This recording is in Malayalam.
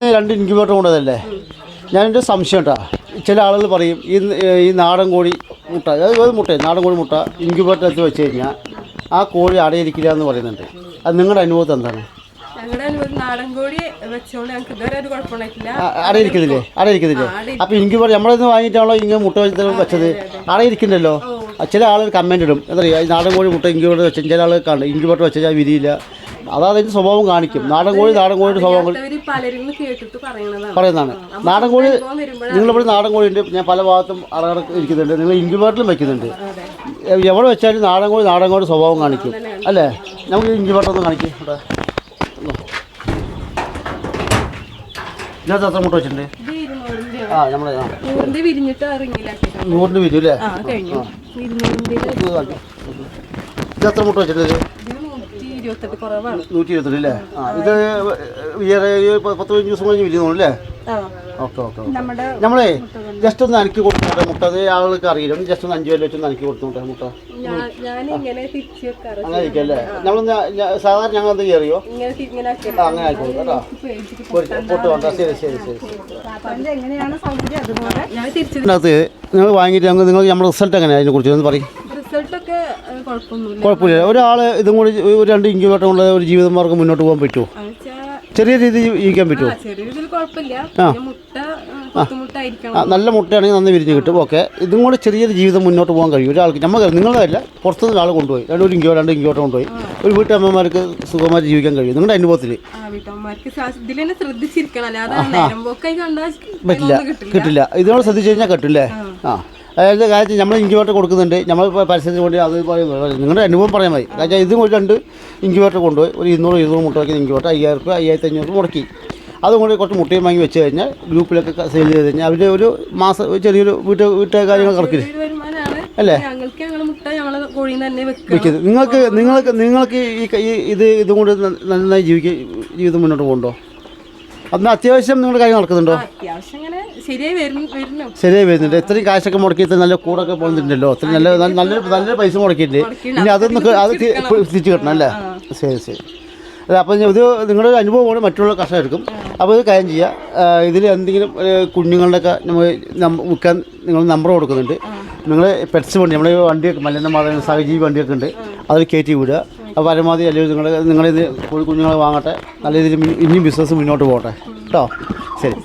2 ഇൻക്യുബേറ്റർ കൊണ്ടതല്ലേ? ഞാനെൻ്റെ സംശയം കേട്ടോ. ചില ആളുകൾ പറയും ഈ നാടൻ കോഴി മുട്ട, അതായത് മുട്ട നാടൻ കോഴി മുട്ട ഇൻക്യുബേറ്ററിനകത്ത് വെച്ച് കഴിഞ്ഞാൽ ആ കോഴി അടയിരിക്കില്ല എന്ന് പറയുന്നുണ്ട്. അത് നിങ്ങളുടെ അനുഭവത്തിൽ എന്താണ്? ഞങ്ങളുടെ അനുഭവം നാടൻ കോഴി വെച്ചോണ്ട് ഞങ്ങൾക്ക് ഇതുവരെ ഒരു കുഴപ്പമുണ്ടായിട്ടില്ല. അടയിരിക്കുന്നില്ലേ? അപ്പോൾ ഇൻക്യുബേറ്റർ നമ്മളിന്ന് വാങ്ങിയിട്ടാണല്ലോ ഇങ്ങനെ മുട്ട വെച്ചത്, അടയിരിക്കുന്നുണ്ടല്ലോ. ചില ആളുകൾ കമൻറ്റ് ഇടും, എന്താ പറയുക, ഈ നാടൻ കോഴി മുട്ട ഇൻക്യുബേറ്റർ വെച്ച് ചില ആളുകൾ കാണും ഇൻക്യുബേറ്റർ വെച്ചാൽ വിരിയില്ല. അതിൻ്റെ സ്വഭാവം കാണിക്കും. നാടൻ കോഴിയുടെ സ്വഭാവം പറയുന്നതാണ്. നാടൻ കോഴി നിങ്ങളിവിടെ നാടൻ കോഴിയുണ്ട്, ഞാൻ പല ഭാഗത്തും അടകടക്ക് ഇരിക്കുന്നുണ്ട്, നിങ്ങൾ ഇൻക്യുബേറ്ററിലും വെക്കുന്നുണ്ട്. എവിടെ വെച്ചാലും നാടൻ കോഴി സ്വഭാവം കാണിക്കും അല്ലേ? നമുക്ക് ഇൻക്യുബേറ്റർ ഒന്ന് കാണിക്കും. ഇതിനകത്ത് എത്ര മുട്ട വെച്ചിട്ടുണ്ട്? നമ്മളെ 100 വിരിയും അല്ലേ? ഇത് എത്ര മുട്ട വെച്ചിട്ടുണ്ട്? 128 അല്ലേ? ഇത് 10-15 ദിവസം കഴിഞ്ഞ് വിരിയുന്നു അല്ലേ? ഓക്കെ. നമ്മളെ ജസ്റ്റ് ഒന്ന് അനക്കി കൊടുത്തോട്ടെ മുട്ട. അത് ആളുകൾക്ക് അറിയില്ല. ജസ്റ്റ് ഒന്ന് 5 പേര് വെച്ചൊന്ന് അനക്കി കൊടുത്തോട്ടെ മുട്ട. അങ്ങനെ ഇരിക്കല്ലേ? നമ്മളൊന്ന് സാധാരണ ഞങ്ങൾ എന്ത് അറിയോ? അങ്ങനെ ആയിക്കോട്ടെ കേട്ടോ. പൊട്ട് വേണ്ട. ശരി. ഇതിനകത്ത് നിങ്ങൾ വാങ്ങിയിട്ട് നിങ്ങൾക്ക് നമ്മുടെ റിസൾട്ട് എങ്ങനെയാണ് അതിനെക്കുറിച്ച് ഒന്ന് പറയും. കുഴപ്പമില്ല. ഒരാൾ ഇതും കൂടി 2 ഇൻക്യുബേറ്റർ കൊണ്ട് ഒരു ജീവിതമാർഗം മുന്നോട്ട് പോകാൻ പറ്റുമോ? ചെറിയ രീതിയിൽ ജീവിക്കാൻ പറ്റുമോ? നല്ല മുട്ടയാണെങ്കിൽ നന്ദി വിരിഞ്ഞ് കിട്ടും. ഓക്കെ. ഇതും കൂടി ചെറിയൊരു ജീവിതം മുന്നോട്ട് പോകാൻ കഴിയും ഒരാൾക്ക്. നമുക്ക് നിങ്ങളതല്ല, പുറത്തുനിന്ന് ഒരാൾ കൊണ്ടുപോയി 2 ഇൻക്യുബേറ്റർ കൊണ്ടുപോയി ഒരു വീട്ടമ്മമാർക്ക് സുഖമായിട്ട് ജീവിക്കാൻ കഴിയും നിങ്ങളുടെ അനുഭവത്തിൽ? പറ്റില്ല, കിട്ടില്ല. ഇതിനോട് ശ്രദ്ധിച്ചു കഴിഞ്ഞാൽ കിട്ടില്ലേ? അതായത് കാര്യം നമ്മൾ ഇൻക്യുബേറ്റർ കൊടുക്കുന്നുണ്ട്, നമ്മൾ പരസ്യത്തിന് വേണ്ടി അത് പറയുന്നത് നിങ്ങളുടെ അനുഭവം പറയാൻ മതി. കാരണം ഇതും ഒരു 2 ഇൻക്യുബേറ്റർ കൊണ്ടുപോയി ഒരു 200 മുട്ട വയ്ക്കുന്ന ഇൻക്യുബേറ്റർ 5000 രൂപ 5500 മുടക്കി. അതും കൂടി കുറച്ച് മുട്ടയും വാങ്ങി വെച്ച് കഴിഞ്ഞാൽ ഗ്രൂപ്പിലൊക്കെ സെയിൽ ചെയ്ത് കഴിഞ്ഞാൽ അവരുടെ ഒരു മാസം ചെറിയൊരു വീട്ടു കാര്യങ്ങൾ കറക്കില്ല അല്ലേ? വെക്കുന്നത് നിങ്ങൾക്ക് ഇതും കൊണ്ട് നന്നായി ജീവിതം മുന്നോട്ട് പോകുന്നുണ്ടോ? അതിന് അത്യാവശ്യം നിങ്ങളുടെ കാര്യം നടക്കുന്നുണ്ടോ? ശരിയായി വരുന്നുണ്ട്. ഇത്രയും കാശൊക്കെ മുടക്കിയിട്ട് നല്ല കൂടൊക്കെ പോകുന്നുണ്ടല്ലോ. അത്രയും നല്ലൊരു പൈസ മുടക്കിയിട്ടുണ്ട്. ഇനി അത് തിരിച്ച് കിട്ടണം അല്ലേ? ശരി. അല്ല, അപ്പോൾ ഇത് നിങ്ങളുടെ അനുഭവമാണ് മറ്റുള്ള കർഷകർ എടുക്കും. അപ്പോൾ ഇത് കാര്യം ചെയ്യുക. ഇതിൽ എന്തെങ്കിലും കുഞ്ഞുങ്ങളുടെയൊക്കെ നമ്മൾ വിൽക്കാൻ നിങ്ങൾ നമ്പർ കൊടുക്കുന്നുണ്ട്. നിങ്ങൾ പെറ്റ്സ് വണ്ടി നമ്മുടെ വണ്ടിയൊക്കെ മലിനമായ സഹജീവി വണ്ടിയൊക്കെ ഉണ്ട്, അതിൽ കയറ്റി വിടുക. അപ്പോൾ പരമാവധി അല്ലെങ്കിൽ നിങ്ങളിത് കുഞ്ഞുങ്ങളെ വാങ്ങട്ടെ. നല്ല രീതിയിൽ ഇനിയും ബിസിനസ് മുന്നോട്ട് പോകട്ടെ കേട്ടോ. ശരി.